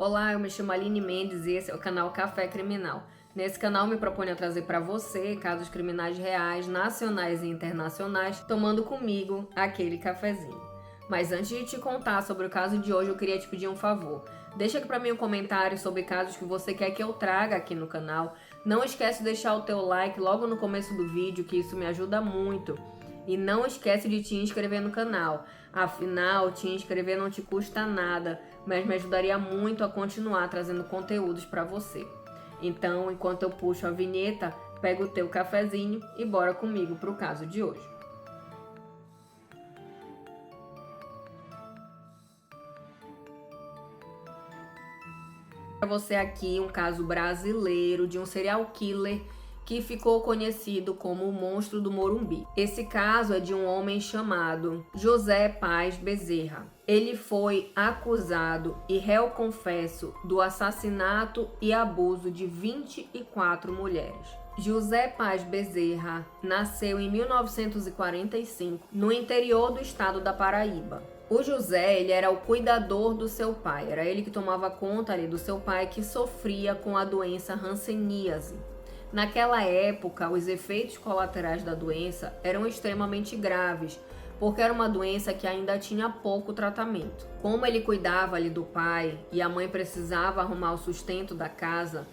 Olá, eu me chamo Aline Mendes e esse é o canal Café Criminal. Nesse canal me proponho a trazer para você casos criminais reais, nacionais e internacionais, tomando comigo aquele cafezinho. Mas antes de te contar sobre o caso de hoje, eu queria te pedir um favor. Deixa aqui para mim um comentário sobre casos que você quer que eu traga aqui no canal. Não esquece de deixar o teu like logo no começo do vídeo, que isso me ajuda muito. E não esquece de te inscrever no canal. Afinal, te inscrever não te custa nada, mas me ajudaria muito a continuar trazendo conteúdos para você. Então, enquanto eu puxo a vinheta, pega o teu cafezinho e bora comigo pro caso de hoje. Para você aqui um caso brasileiro de um serial killer que ficou conhecido como o Monstro do Morumbi. Esse caso é de um homem chamado José Paz Bezerra. Ele foi acusado e réu confesso do assassinato e abuso de 24 mulheres. José Paz Bezerra nasceu em 1945 no interior do estado da Paraíba. O José, ele era o cuidador do seu pai, era ele que tomava conta ali do seu pai que sofria com a doença hanseníase. Naquela época, os efeitos colaterais da doença eram extremamente graves, porque era uma doença que ainda tinha pouco tratamento. Como ele cuidava ali do pai e a mãe precisava arrumar o sustento da casa,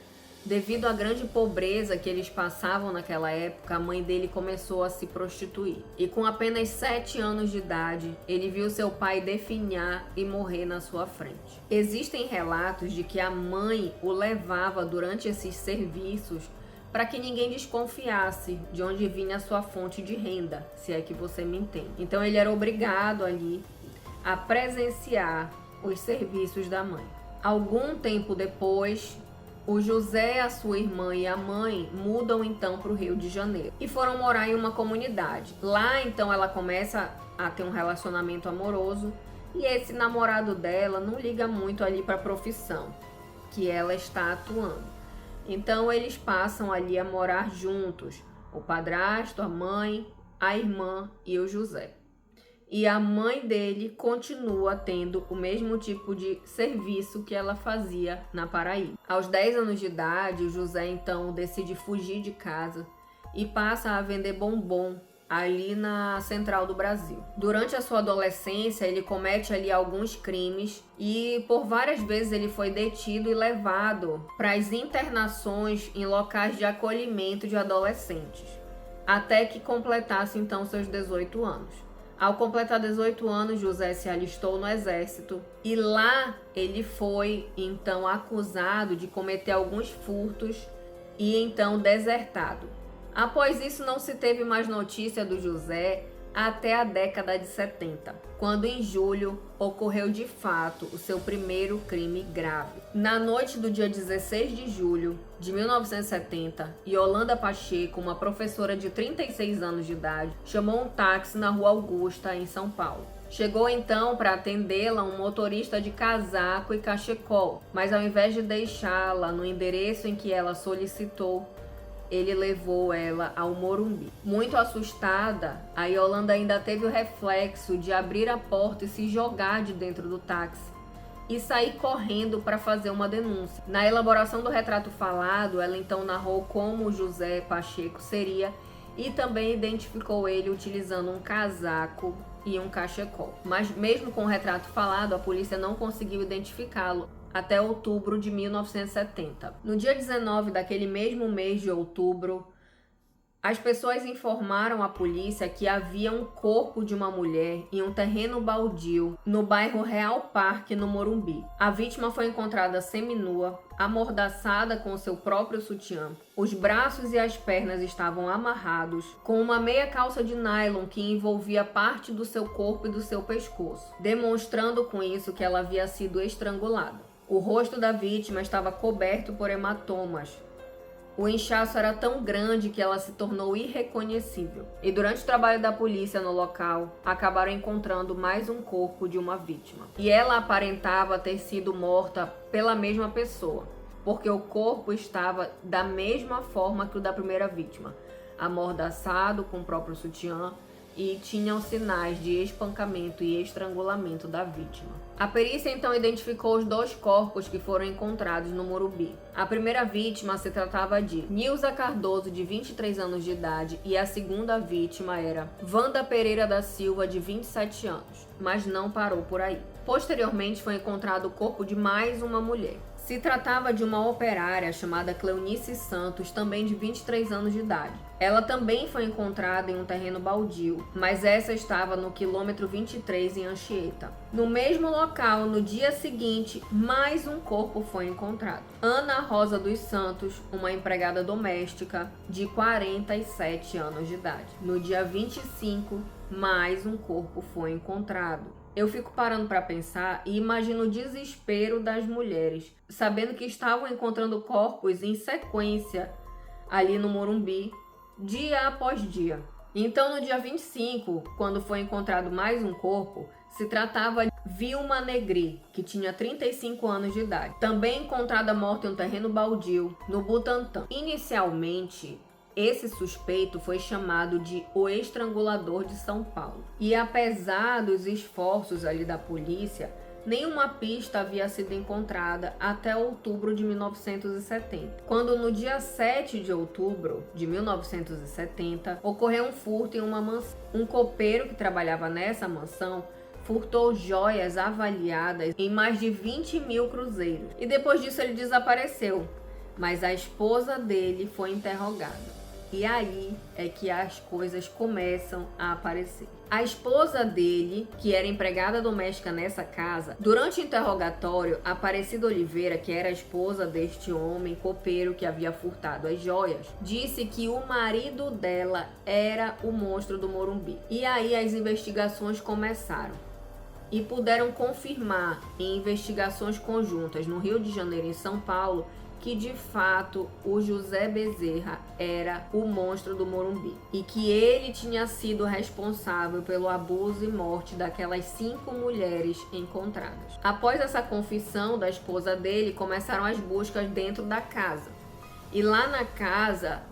devido à grande pobreza que eles passavam naquela época, a mãe dele começou a se prostituir. E com apenas 7 anos de idade, ele viu seu pai definhar e morrer na sua frente. Existem relatos de que a mãe o levava durante esses serviços para que ninguém desconfiasse de onde vinha a sua fonte de renda, se é que você me entende. Então ele era obrigado ali a presenciar os serviços da mãe. Algum tempo depois, o José, a sua irmã e a mãe mudam então para o Rio de Janeiro e foram morar em uma comunidade. Lá então ela começa a ter um relacionamento amoroso e esse namorado dela não liga muito ali para a profissão que ela está atuando. Então eles passam ali a morar juntos, o padrasto, a mãe, a irmã e o José. E a mãe dele continua tendo o mesmo tipo de serviço que ela fazia na Paraíba. Aos 10 anos de idade, o José então decide fugir de casa e passa a vender bombom ali na Central do Brasil. Durante a sua adolescência, ele comete ali alguns crimes e por várias vezes ele foi detido e levado para as internações em locais de acolhimento de adolescentes, até que completasse então seus 18 anos. Ao completar 18 anos, José se alistou no exército e lá ele foi então acusado de cometer alguns furtos e então desertado. Após isso, não se teve mais notícia do José até a década de 70, quando em julho ocorreu de fato o seu primeiro crime grave. Na noite do dia 16 de julho de 1970, Yolanda Pacheco, uma professora de 36 anos de idade, chamou um táxi na Rua Augusta, em São Paulo. Chegou então para atendê-la um motorista de casaco e cachecol, mas ao invés de deixá-la no endereço em que ela solicitou, ele levou ela ao Morumbi. Muito assustada, a Yolanda ainda teve o reflexo de abrir a porta e se jogar de dentro do táxi e sair correndo para fazer uma denúncia. Na elaboração do retrato falado, ela então narrou como o José Pacheco seria e também identificou ele utilizando um casaco e um cachecol. Mas mesmo com o retrato falado, a polícia não conseguiu identificá-lo até outubro de 1970. No dia 19 daquele mesmo mês de outubro, as pessoas informaram à polícia que havia um corpo de uma mulher em um terreno baldio no bairro Real Parque, no Morumbi. A vítima foi encontrada seminua, amordaçada com seu próprio sutiã. Os braços e as pernas estavam amarrados com uma meia calça de nylon que envolvia parte do seu corpo e do seu pescoço, demonstrando com isso que ela havia sido estrangulada. O rosto da vítima estava coberto por hematomas. O inchaço era tão grande que ela se tornou irreconhecível. E durante o trabalho da polícia no local, acabaram encontrando mais um corpo de uma vítima. E ela aparentava ter sido morta pela mesma pessoa, porque o corpo estava da mesma forma que o da primeira vítima, amordaçado com o próprio sutiã, e tinham sinais de espancamento e estrangulamento da vítima. A perícia então identificou os 2 corpos que foram encontrados no Morumbi. A primeira vítima se tratava de Nilza Cardoso, de 23 anos de idade, e a segunda vítima era Wanda Pereira da Silva, de 27 anos, mas não parou por aí. Posteriormente foi encontrado o corpo de mais uma mulher. Se tratava de uma operária chamada Cleonice Santos, também de 23 anos de idade. Ela também foi encontrada em um terreno baldio, mas essa estava no quilômetro 23 em Anchieta. No mesmo local, no dia seguinte, mais um corpo foi encontrado. Ana Rosa dos Santos, uma empregada doméstica de 47 anos de idade. No dia 25, mais um corpo foi encontrado. Eu fico parando para pensar e imagino o desespero das mulheres, sabendo que estavam encontrando corpos em sequência ali no Morumbi, dia após dia. Então, no dia 25, quando foi encontrado mais um corpo, se tratava de Vilma Negri, que tinha 35 anos de idade, também encontrada morta em um terreno baldio no Butantã. Inicialmente, esse suspeito foi chamado de o estrangulador de São Paulo. E apesar dos esforços ali da polícia, nenhuma pista havia sido encontrada até outubro de 1970, quando no dia 7 de outubro de 1970 ocorreu um furto em uma mansão. Um copeiro que trabalhava nessa mansão furtou joias avaliadas em mais de 20 mil cruzeiros. E depois disso ele desapareceu, mas a esposa dele foi interrogada. E aí é que as coisas começam a aparecer. A esposa dele, que era empregada doméstica nessa casa, durante o interrogatório, Aparecida Oliveira, que era a esposa deste homem copeiro que havia furtado as joias, disse que o marido dela era o monstro do Morumbi. E aí as investigações começaram. E puderam confirmar em investigações conjuntas no Rio de Janeiro e em São Paulo que de fato o José Bezerra era o monstro do Morumbi e que ele tinha sido responsável pelo abuso e morte daquelas 5 mulheres encontradas. Após essa confissão da esposa dele, começaram as buscas dentro da casa. E lá na casa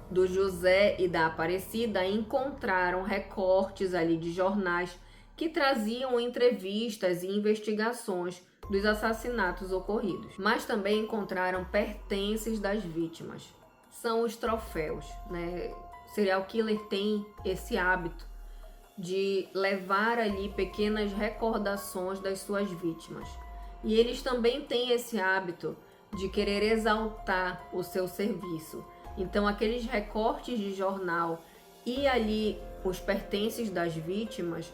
do José e da Aparecida encontraram recortes ali de jornais que traziam entrevistas e investigações dos assassinatos ocorridos, mas também encontraram pertences das vítimas. São os troféus, né? O serial killer tem esse hábito de levar ali pequenas recordações das suas vítimas. E eles também têm esse hábito de querer exaltar o seu serviço. Então, aqueles recortes de jornal e ali os pertences das vítimas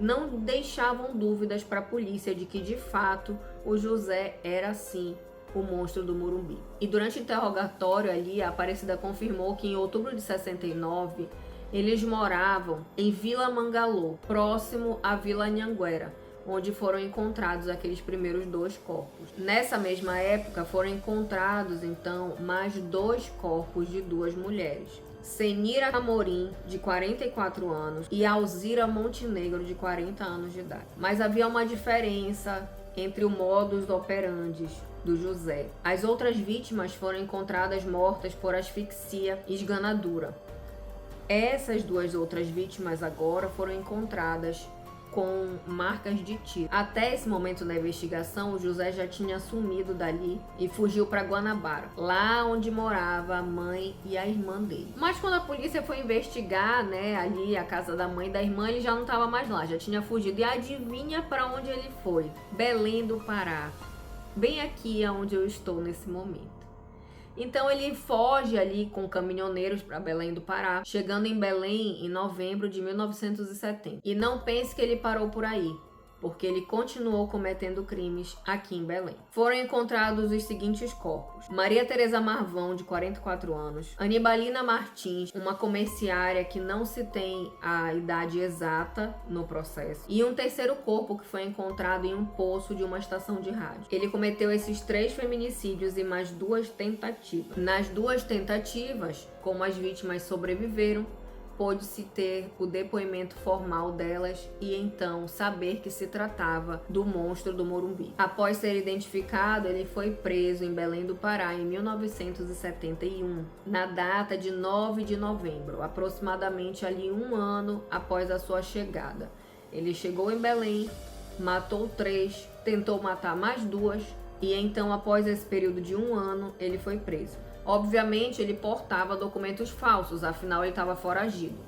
não deixavam dúvidas para a polícia de que, de fato, o José era, sim, o monstro do Morumbi. E durante o interrogatório ali, a Aparecida confirmou que em outubro de 69, eles moravam em Vila Mangalô, próximo à Vila Anhanguera, onde foram encontrados aqueles primeiros 2 corpos. Nessa mesma época, foram encontrados, então, mais 2 corpos de 2 mulheres. Senira Amorim, de 44 anos, e Alzira Montenegro, de 40 anos de idade. Mas havia uma diferença entre o modus operandi do José. As outras vítimas foram encontradas mortas por asfixia e esganadura. Essas 2 outras vítimas agora foram encontradas com marcas de tiro. Até esse momento da investigação, o José já tinha sumido dali e fugiu para Guanabara, lá onde morava a mãe e a irmã dele. Mas quando a polícia foi investigar, né, ali a casa da mãe e da irmã, ele já não estava mais lá, já tinha fugido. E adivinha para onde ele foi? Belém do Pará, bem aqui onde eu estou nesse momento. Então ele foge ali com caminhoneiros para Belém do Pará, chegando em Belém em novembro de 1970. E não pense que ele parou por aí, porque ele continuou cometendo crimes aqui em Belém. Foram encontrados os seguintes corpos: Maria Tereza Marvão, de 44 anos, Anibalina Martins, uma comerciária que não se tem a idade exata no processo, e um terceiro corpo que foi encontrado em um poço de uma estação de rádio. Ele cometeu esses 3 feminicídios e mais 2 tentativas. Nas 2 tentativas, como as vítimas sobreviveram, pôde-se ter o depoimento formal delas e então saber que se tratava do monstro do Morumbi. Após ser identificado, ele foi preso em Belém do Pará em 1971, na data de 9 de novembro, aproximadamente ali 1 ano após a sua chegada. Ele chegou em Belém matou 3, tentou matar mais 2 e então, após esse período de 1 ano, ele foi preso. Obviamente, ele portava documentos falsos, afinal ele estava foragido.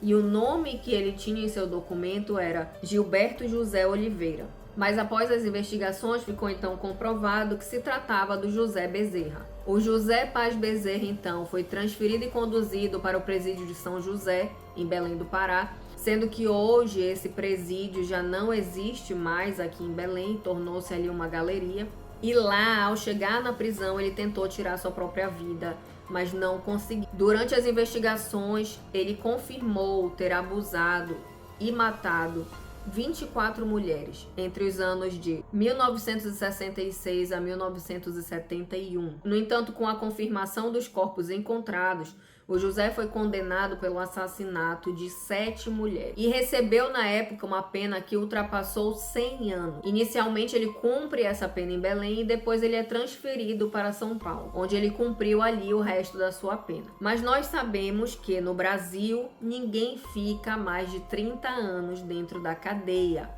E o nome que ele tinha em seu documento era Gilberto José Oliveira. Mas após as investigações, ficou então comprovado que se tratava do José Bezerra. O José Paz Bezerra, então, foi transferido e conduzido para o presídio de São José, em Belém do Pará, sendo que hoje esse presídio já não existe mais aqui em Belém, tornou-se ali uma galeria. E lá, ao chegar na prisão, ele tentou tirar sua própria vida, mas não conseguiu. Durante as investigações, ele confirmou ter abusado e matado 24 mulheres entre os anos de 1966 a 1971. No entanto, com a confirmação dos corpos encontrados, o José foi condenado pelo assassinato de 7 mulheres e recebeu na época uma pena que ultrapassou 100 anos. Inicialmente ele cumpre essa pena em Belém e depois ele é transferido para São Paulo, onde ele cumpriu ali o resto da sua pena. Mas nós sabemos que no Brasil ninguém fica mais de 30 anos dentro da cadeia.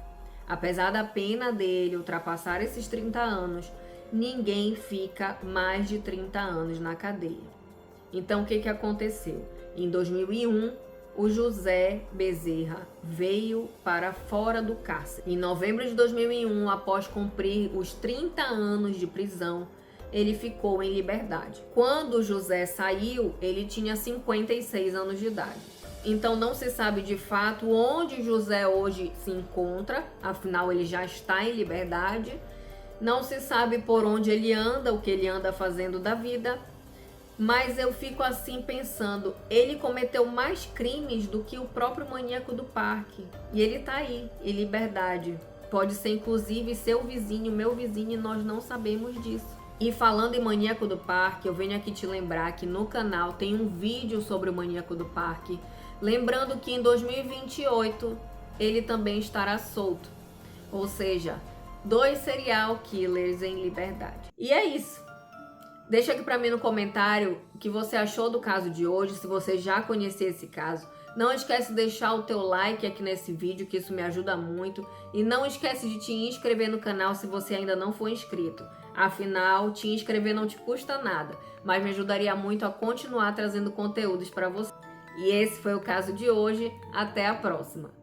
Apesar da pena dele ultrapassar esses 30 anos, ninguém fica mais de 30 anos na cadeia. Então, o que aconteceu? Em 2001, o José Bezerra veio para fora do cárcere. Em novembro de 2001, após cumprir os 30 anos de prisão, ele ficou em liberdade. Quando o José saiu, ele tinha 56 anos de idade. Então, não se sabe de fato onde José hoje se encontra, afinal, ele já está em liberdade. Não se sabe por onde ele anda, o que ele anda fazendo da vida. Mas eu fico assim pensando, ele cometeu mais crimes do que o próprio maníaco do parque. E ele tá aí, em liberdade. Pode ser inclusive seu vizinho, meu vizinho, e nós não sabemos disso. E falando em maníaco do parque, eu venho aqui te lembrar que no canal tem um vídeo sobre o maníaco do parque. Lembrando que em 2028 ele também estará solto. Ou seja, 2 serial killers em liberdade. E é isso. Deixa aqui pra mim no comentário o que você achou do caso de hoje, se você já conhecia esse caso. Não esquece de deixar o teu like aqui nesse vídeo, que isso me ajuda muito. E não esquece de te inscrever no canal se você ainda não for inscrito. Afinal, te inscrever não te custa nada, mas me ajudaria muito a continuar trazendo conteúdos para você. E esse foi o caso de hoje. Até a próxima!